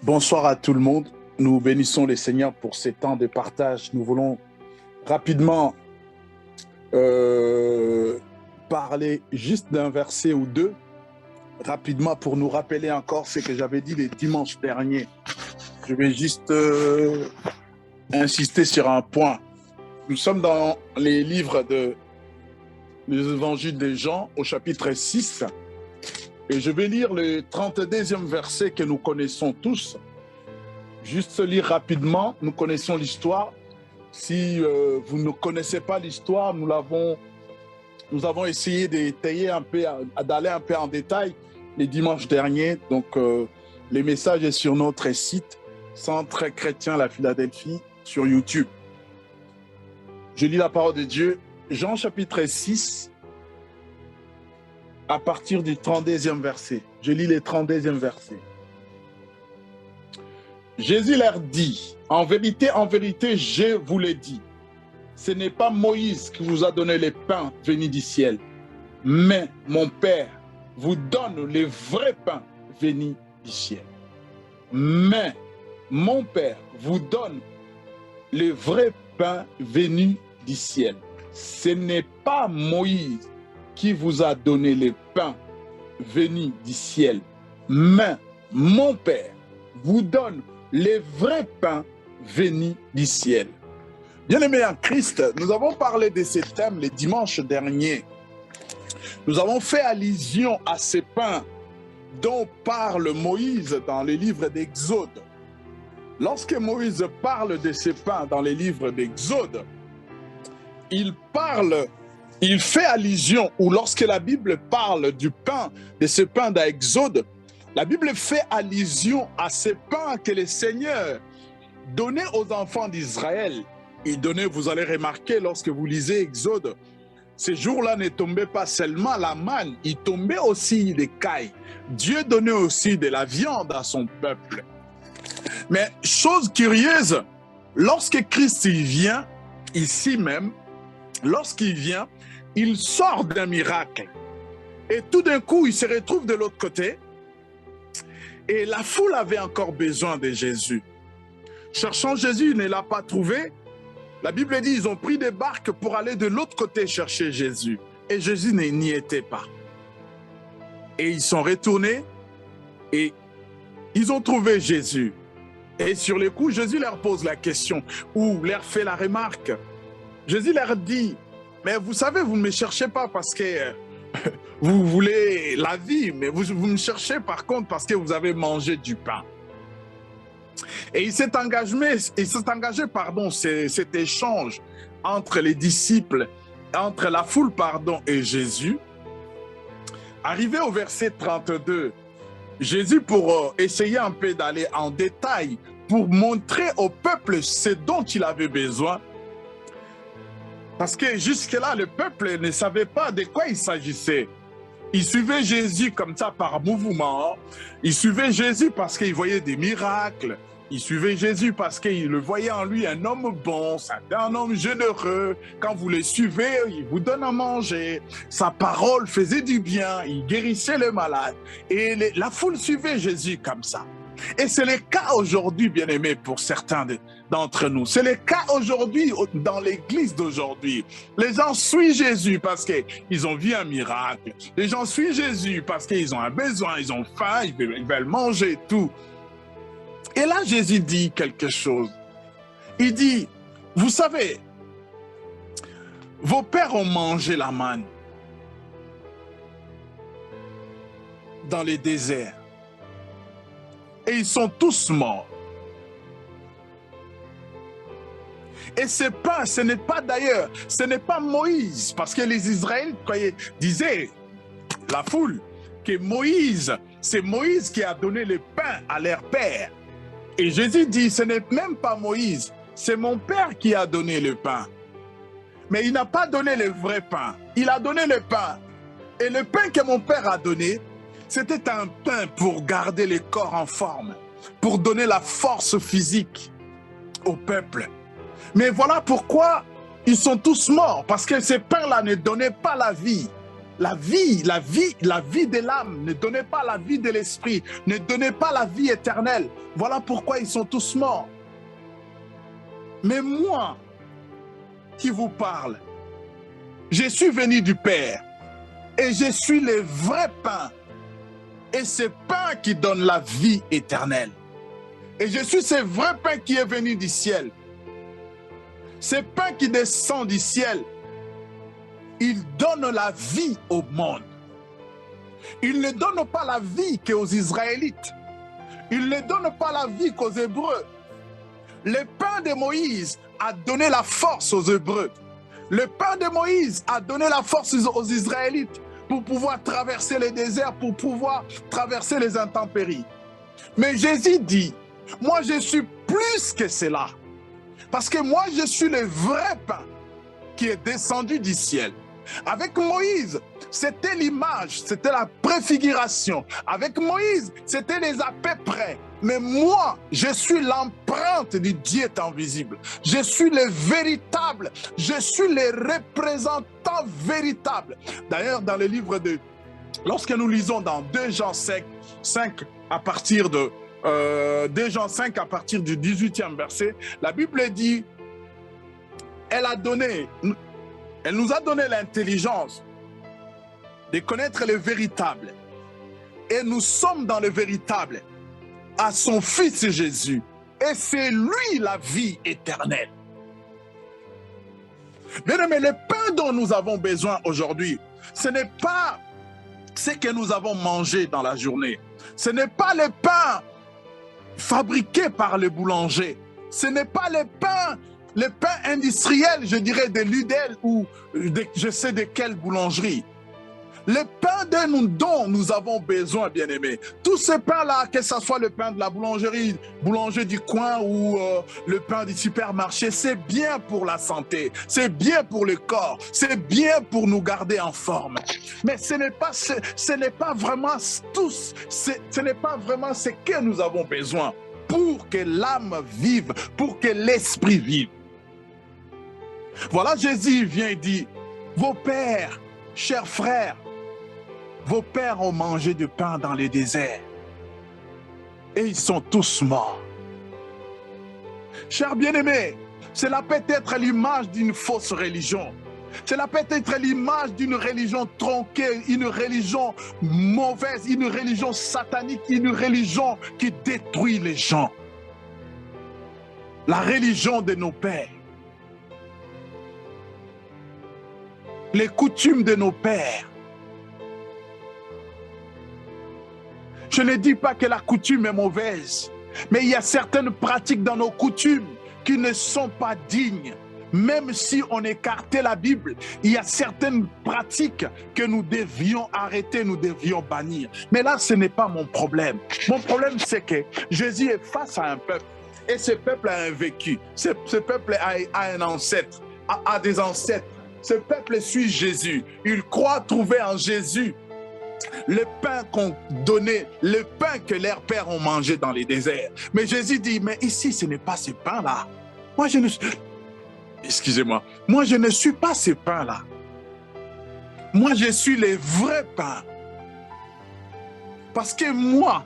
Bonsoir à tout le monde. Nous bénissons les Seigneurs pour ces temps de partage. Nous voulons rapidement euh, parler juste d'un verset ou deux, rapidement pour nous rappeler encore ce que j'avais dit les dimanches derniers. Je vais juste insister sur un point. Nous sommes dans les livres des évangiles de Jean au chapitre 6 et je vais lire le 32e verset que nous connaissons tous. Juste lire rapidement, nous connaissons l'histoire. Si vous ne connaissez pas l'histoire, nous avons essayé d'étayer un peu, d'aller un peu en détail les dimanches derniers. Donc, les messages sont sur notre site, Centre chrétien La Philadelphie, sur YouTube. Je lis la parole de Dieu, Jean chapitre 6, à partir du 32e verset. Je lis le 32e verset. Jésus leur dit, en vérité, je vous l'ai dit, ce n'est pas Moïse qui vous a donné les pains venus du ciel, mais mon Père vous donne les vrais pains venus du ciel. Mais mon Père vous donne les vrais pains venus du ciel. Ce n'est pas Moïse qui vous a donné les pains venus du ciel, mais mon Père vous donne les vrais pains venus du ciel. Bien-aimés en Christ, nous avons parlé de ces thèmes les dimanches derniers. Nous avons fait allusion à ces pains dont parle Moïse dans les livres d'Exode. Lorsque Moïse parle de ces pains dans les livres d'Exode, il fait allusion, ou lorsque la Bible parle du pain, de ce pain d'Exode, la Bible fait allusion à ces pains que le Seigneur donnait aux enfants d'Israël. Il donnait, vous allez remarquer lorsque vous lisez Exode, ces jours-là ne tombaient pas seulement la manne, il tombait aussi des cailles. Dieu donnait aussi de la viande à son peuple. Mais chose curieuse, lorsque Christ il vient, ici même, lorsqu'il vient, il sort d'un miracle. Et tout d'un coup, il se retrouve de l'autre côté. Et la foule avait encore besoin de Jésus. Cherchant Jésus, il ne l'a pas trouvé. La Bible dit qu'ils ont pris des barques pour aller de l'autre côté chercher Jésus. Et Jésus n'y était pas. Et ils sont retournés et ils ont trouvé Jésus. Et sur le coup, Jésus leur pose la question ou leur fait la remarque. Jésus leur dit, mais vous savez, vous ne me cherchez pas parce que vous voulez la vie, mais vous me cherchez par contre parce que vous avez mangé du pain. Et il s'est engagé, cet échange entre les disciples, entre la foule, et Jésus. Arrivé au verset 32, Jésus, pour essayer un peu d'aller en détail, pour montrer au peuple ce dont il avait besoin, parce que jusque-là, le peuple ne savait pas de quoi il s'agissait. Il suivait Jésus comme ça par mouvement. Il suivait Jésus parce qu'il voyait des miracles. Il suivait Jésus parce qu'il le voyait en lui un homme bon, un homme généreux. Quand vous le suivez, il vous donne à manger. Sa parole faisait du bien. Il guérissait les malades. Et la foule suivait Jésus comme ça. Et c'est le cas aujourd'hui, bien-aimés, pour certains d'entre nous. C'est le cas aujourd'hui dans l'église d'aujourd'hui. Les gens suivent Jésus parce qu'ils ont vu un miracle. Les gens suivent Jésus parce qu'ils ont un besoin, ils ont faim, ils veulent manger tout. Et là, Jésus dit quelque chose. Il dit, vous savez, vos pères ont mangé la manne dans les déserts. Et ils sont tous morts. Et ce pain, ce n'est pas d'ailleurs, ce n'est pas Moïse, parce que les Israélites disaient, la foule, que Moïse, c'est Moïse qui a donné le pain à leur père. Et Jésus dit, ce n'est même pas Moïse, c'est mon père qui a donné le pain. Mais il n'a pas donné le vrai pain, il a donné le pain. Et le pain que mon père a donné, c'était un pain pour garder le corps en forme, pour donner la force physique au peuple. Mais voilà pourquoi ils sont tous morts, parce que ce pain-là ne donnait pas la vie. la vie de l'âme, ne donnait pas la vie de l'esprit, ne donnait pas la vie éternelle. Voilà pourquoi ils sont tous morts. Mais moi, qui vous parle, je suis venu du Père et je suis le vrai pain. Et ce pain qui donne la vie éternelle. Et je suis ce vrai pain qui est venu du ciel. Ce pain qui descend du ciel, il donne la vie au monde. Il ne donne pas la vie qu'aux Israélites. Il ne donne pas la vie qu'aux Hébreux. Le pain de Moïse a donné la force aux Hébreux. Le pain de Moïse a donné la force aux Israélites pour pouvoir traverser les déserts, pour pouvoir traverser les intempéries. Mais Jésus dit, moi je suis plus que cela. Parce que moi je suis le vrai pain qui est descendu du ciel. Avec Moïse, c'était l'image, c'était la préfiguration. Avec Moïse, c'était les à peu près. Mais moi, je suis l'empreinte du Dieu invisible. Je suis le véritable. Je suis le représentant véritable. D'ailleurs, dans le livre de... Lorsque nous lisons dans 2 Jean 5 à partir de... 2 Jean 5 à partir du 18e verset, la Bible dit, elle nous a donné l'intelligence de connaître le véritable. Et nous sommes dans le véritable, à son Fils Jésus. Et c'est lui la vie éternelle. Bien aimé, le pain dont nous avons besoin aujourd'hui, ce n'est pas ce que nous avons mangé dans la journée. Ce n'est pas le pain fabriqué par le boulanger. Ce n'est pas le pain industriel, je dirais, de Ludel ou de, je sais de quelle boulangerie. Le pain dont nous avons besoin, bien-aimés. Tout ce pain-là, que ce soit le pain de la boulangerie, boulanger du coin ou le pain du supermarché, c'est bien pour la santé, c'est bien pour le corps, c'est bien pour nous garder en forme. Mais ce n'est pas vraiment ce que nous avons besoin pour que l'âme vive, pour que l'esprit vive. Voilà, Jésus vient et dit, vos pères, chers frères, vos pères ont mangé du pain dans les déserts et ils sont tous morts. Chers bien-aimés, cela peut être l'image d'une fausse religion. Cela peut être l'image d'une religion tronquée, une religion mauvaise, une religion satanique, une religion qui détruit les gens. La religion de nos pères. Les coutumes de nos pères. Je ne dis pas que la coutume est mauvaise, mais il y a certaines pratiques dans nos coutumes qui ne sont pas dignes. Même si on écartait la Bible, il y a certaines pratiques que nous devions arrêter, nous devions bannir. Mais là, ce n'est pas mon problème. Mon problème, c'est que Jésus est face à un peuple. Et ce peuple a un vécu. Ce peuple a un ancêtre, a des ancêtres. Ce peuple suit Jésus. Il croit trouver en Jésus le pain qu'on donnait, le pain que leurs pères ont mangé dans les déserts. Mais Jésus dit, mais ici, ce n'est pas ce pain-là. Moi, je ne suis... Excusez-moi. Moi, je ne suis pas ce pain-là. Moi, je suis le vrai pain. Parce que moi,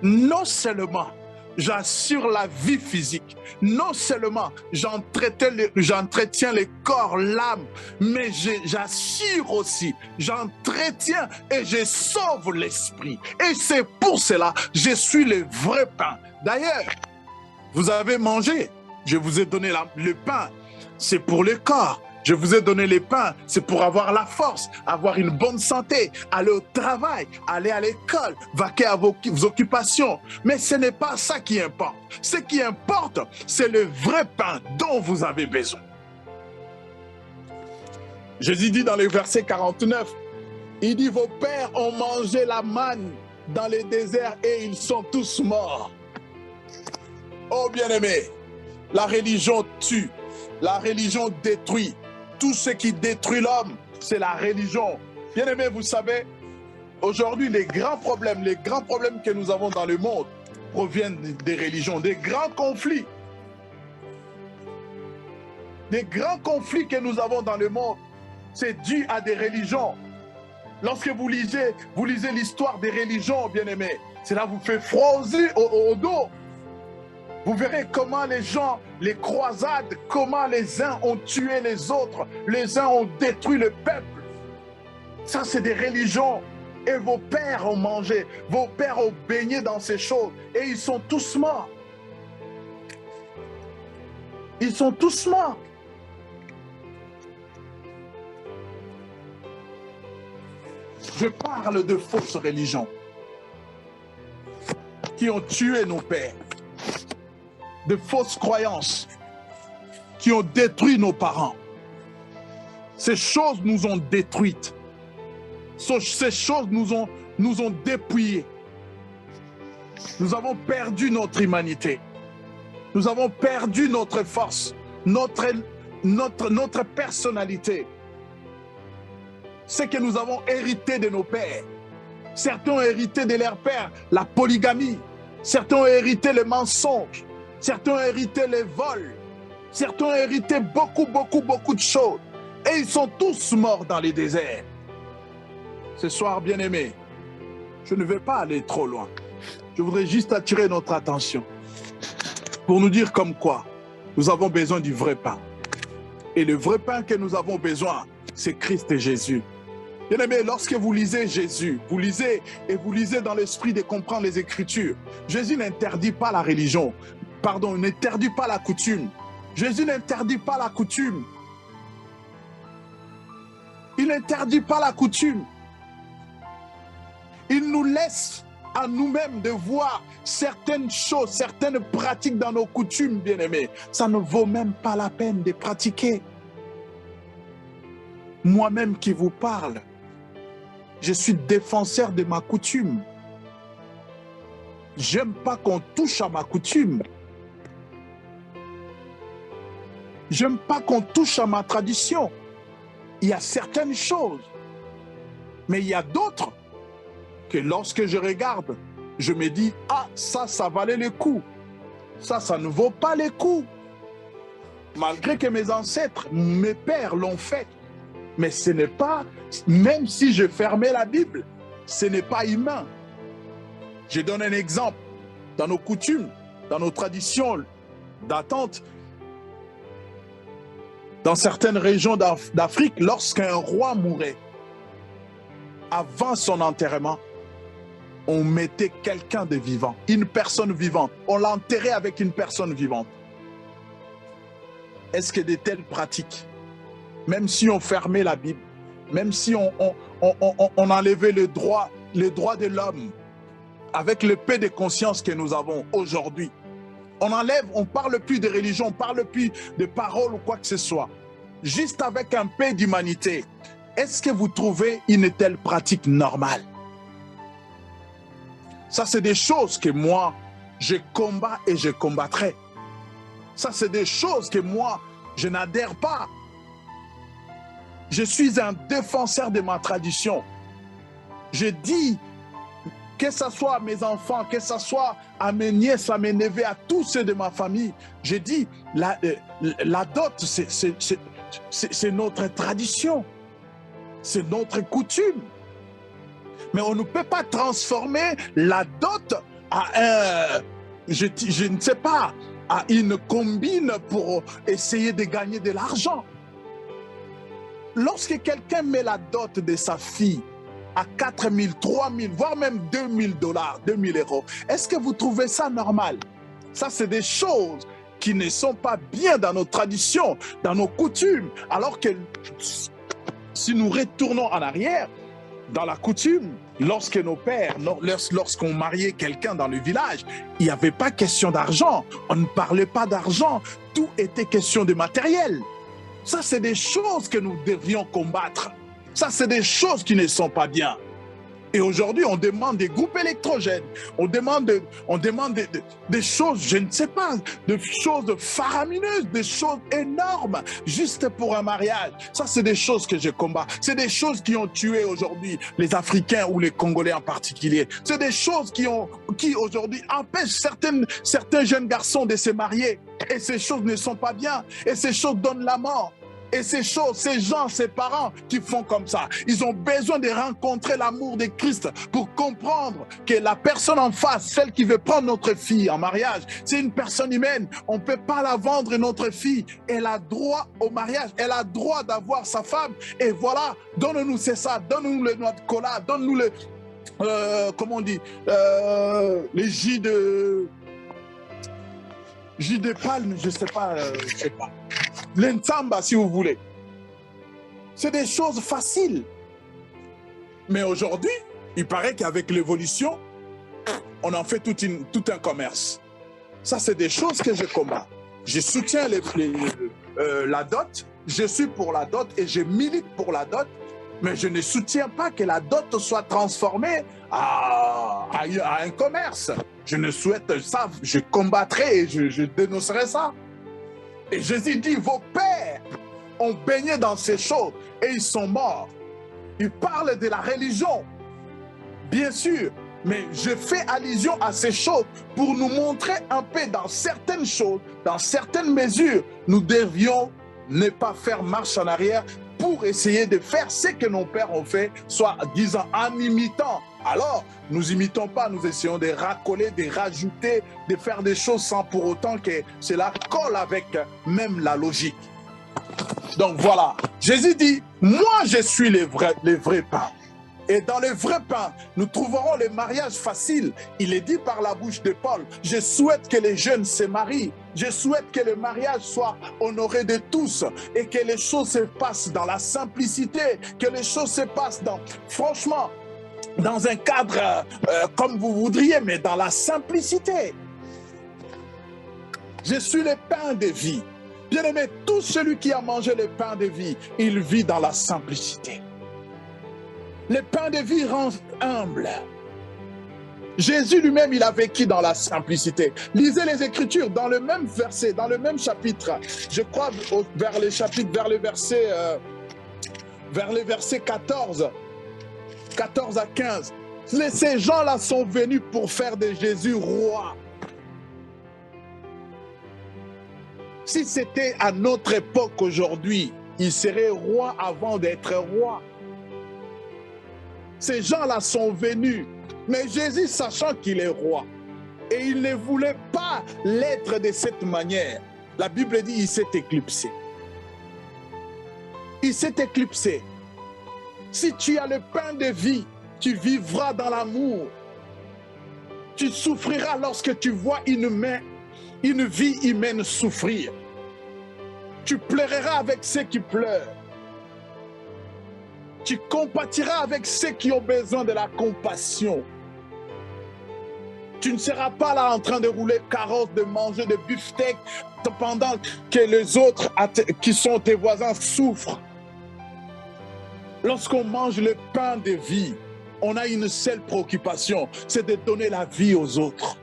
non seulement j'assure la vie physique, non seulement j'entretiens le corps, l'âme, mais j'assure aussi, j'entretiens et je sauve l'esprit. Et c'est pour cela que je suis le vrai pain. D'ailleurs, vous avez mangé, je vous ai donné le pain, c'est pour le corps. Je vous ai donné le pain, c'est pour avoir la force, avoir une bonne santé, aller au travail, aller à l'école, vaquer à vos occupations. Mais ce n'est pas ça qui importe. Ce qui importe, c'est le vrai pain dont vous avez besoin. Jésus dit dans le verset 49, il dit, vos pères ont mangé la manne dans les déserts et ils sont tous morts. Oh bien-aimés, la religion tue, la religion détruit. Tout ce qui détruit l'homme, c'est la religion. Bien-aimés, vous savez, aujourd'hui, les grands problèmes que nous avons dans le monde proviennent des religions, des grands conflits. Des grands conflits que nous avons dans le monde, c'est dû à des religions. Lorsque vous lisez l'histoire des religions, bien-aimés, cela vous fait froid au dos. Vous verrez comment les gens, les croisades, comment les uns ont tué les autres, les uns ont détruit le peuple. Ça, c'est des religions. Et vos pères ont mangé, vos pères ont baigné dans ces choses. Et ils sont tous morts. Ils sont tous morts. Je parle de fausses religions qui ont tué nos pères, de fausses croyances qui ont détruit nos parents. Ces choses nous ont détruites. Ces choses nous ont dépouillés. Nous avons perdu notre humanité. Nous avons perdu notre force, notre personnalité. C'est que nous avons hérité de nos pères. Certains ont hérité de leurs pères la polygamie. Certains ont hérité le mensonge. Certains ont hérité les vols. Certains ont hérité beaucoup de choses. Et ils sont tous morts dans les déserts. Ce soir, bien-aimés, je ne vais pas aller trop loin. Je voudrais juste attirer notre attention pour nous dire comme quoi nous avons besoin du vrai pain. Et le vrai pain que nous avons besoin, c'est Christ et Jésus. Bien-aimés, lorsque vous lisez Jésus, vous lisez dans l'esprit de comprendre les Écritures. Jésus n'interdit pas la religion. Pardon, il n'interdit pas la coutume. Jésus n'interdit pas la coutume. Il n'interdit pas la coutume. Il nous laisse à nous-mêmes de voir certaines choses, certaines pratiques dans nos coutumes, bien-aimés. Ça ne vaut même pas la peine de pratiquer. Moi-même qui vous parle, je suis défenseur de ma coutume. J'aime pas qu'on touche à ma coutume. J'aime pas qu'on touche à ma tradition. Il y a certaines choses, mais il y a d'autres que lorsque je regarde, je me dis, ah, ça valait le coup. Ça ne vaut pas le coup. Malgré que mes ancêtres, mes pères l'ont fait. Mais ce n'est pas, même si je fermais la Bible, ce n'est pas humain. Je donne un exemple. Dans nos coutumes, dans nos traditions d'attente, dans certaines régions d'Afrique, lorsqu'un roi mourait, avant son enterrement, on mettait quelqu'un de vivant, une personne vivante. On l'enterrait avec une personne vivante. Est-ce que de telles pratiques, même si on fermait la Bible, même si on enlevait le droit de l'homme, avec le peu de conscience que nous avons aujourd'hui, on enlève, on ne parle plus de religion, on ne parle plus de paroles ou quoi que ce soit, juste avec un peu d'humanité, est-ce que vous trouvez une telle pratique normale? Ça, c'est des choses que moi, je combats et je combattrai. Ça, c'est des choses que moi, je n'adhère pas. Je suis un défenseur de ma tradition. Je dis, que ce soit à mes enfants, que ce soit à mes nièces, à mes neveux, à tous ceux de ma famille, je dis, la dot, c'est notre tradition. C'est notre coutume. Mais on ne peut pas transformer la dot à je ne sais pas, à une combine pour essayer de gagner de l'argent. Lorsque quelqu'un met la dot de sa fille à 4 000, 3 000, voire même 2 000 $, 2 000 €, est-ce que vous trouvez ça normal? Ça, c'est des choses qui ne sont pas bien dans nos traditions, dans nos coutumes. Alors que si nous retournons en arrière, dans la coutume, lorsque nos pères, lorsqu'on mariait quelqu'un dans le village, il n'y avait pas question d'argent. On ne parlait pas d'argent. Tout était question de matériel. Ça, c'est des choses que nous devrions combattre. Ça, c'est des choses qui ne sont pas bien. Et aujourd'hui, on demande des groupes électrogènes. On demande des choses, je ne sais pas, des choses faramineuses, des choses énormes, juste pour un mariage. Ça, c'est des choses que je combats. C'est des choses qui ont tué aujourd'hui les Africains ou les Congolais en particulier. C'est des choses qui aujourd'hui empêchent certains jeunes garçons de se marier. Et ces choses ne sont pas bien. Et ces choses donnent la mort. Et ces choses, ces gens, ces parents qui font comme ça, ils ont besoin de rencontrer l'amour de Christ pour comprendre que la personne en face, celle qui veut prendre notre fille en mariage, c'est une personne humaine. On ne peut pas la vendre, notre fille. Elle a droit au mariage. Elle a droit d'avoir sa femme. Et voilà, donne-nous, c'est ça. Donne-nous le noix de cola. Donne-nous le... comment on dit les jus de palme, je sais pas. L'entamba, si vous voulez. C'est des choses faciles. Mais aujourd'hui, il paraît qu'avec l'évolution, on en fait tout un commerce. Ça, c'est des choses que je combats. Je soutiens la dot, je suis pour la dot et je milite pour la dot, mais je ne soutiens pas que la dot soit transformée à un commerce. Je ne souhaite ça, je combattrai et je dénoncerai ça. Et Jésus dit, vos pères ont baigné dans ces choses et ils sont morts. Il parle de la religion, bien sûr, mais je fais allusion à ces choses pour nous montrer un peu dans certaines choses, dans certaines mesures, nous devions ne pas faire marche en arrière pour essayer de faire ce que nos pères ont fait, soit disant en imitant. Alors, nous imitons pas, nous essayons de racoler, de rajouter, de faire des choses sans pour autant que cela colle avec même la logique. Donc voilà, Jésus dit, moi je suis le vrai pain. Et dans le vrai pain, nous trouverons le mariage facile. Il est dit par la bouche de Paul, je souhaite que les jeunes se marient. Je souhaite que le mariage soit honoré de tous et que les choses se passent dans la simplicité, que les choses se passent franchement, dans un cadre comme vous voudriez, mais dans la simplicité. Je suis le pain de vie. Bien-aimé, tout celui qui a mangé le pain de vie, il vit dans la simplicité. Le pain de vie rend humble. Jésus lui-même, il a vécu dans la simplicité. Lisez les Écritures dans le même verset, dans le même chapitre. Je crois vers le verset 14 à 15. Ces gens-là sont venus pour faire de Jésus roi. Si c'était à notre époque aujourd'hui, il serait roi avant d'être roi. Ces gens-là sont venus, mais Jésus, sachant qu'il est roi, et il ne voulait pas l'être de cette manière, la Bible dit qu'il s'est éclipsé. Il s'est éclipsé. Si tu as le pain de vie, tu vivras dans l'amour. Tu souffriras lorsque tu vois une vie humaine souffrir. Tu pleureras avec ceux qui pleurent. Tu compatiras avec ceux qui ont besoin de la compassion. Tu ne seras pas là en train de rouler carotte, de manger de beefsteak pendant que les autres qui sont tes voisins souffrent. Lorsqu'on mange le pain de vie, on a une seule préoccupation, c'est de donner la vie aux autres.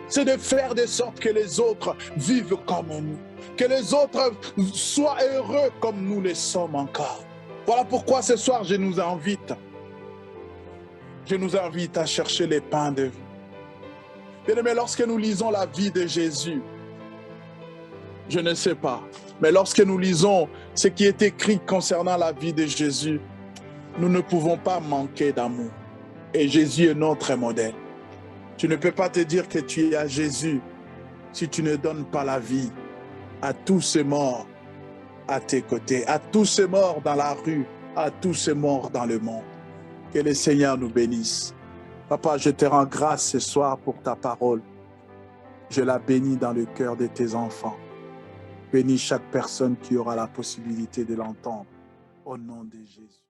C'est de faire de sorte que les autres vivent comme nous, que les autres soient heureux comme nous le sommes encore. Voilà pourquoi ce soir, je nous invite à chercher les pains de vie. Bien-aimés, lorsque nous lisons la vie de Jésus, je ne sais pas, mais lorsque nous lisons ce qui est écrit concernant la vie de Jésus, nous ne pouvons pas manquer d'amour. Et Jésus est notre modèle. Tu ne peux pas te dire que tu es à Jésus si tu ne donnes pas la vie à tous ces morts à tes côtés, à tous ces morts dans la rue, à tous ces morts dans le monde. Que le Seigneur nous bénisse. Papa, je te rends grâce ce soir pour ta parole. Je la bénis dans le cœur de tes enfants. Bénis chaque personne qui aura la possibilité de l'entendre. Au nom de Jésus.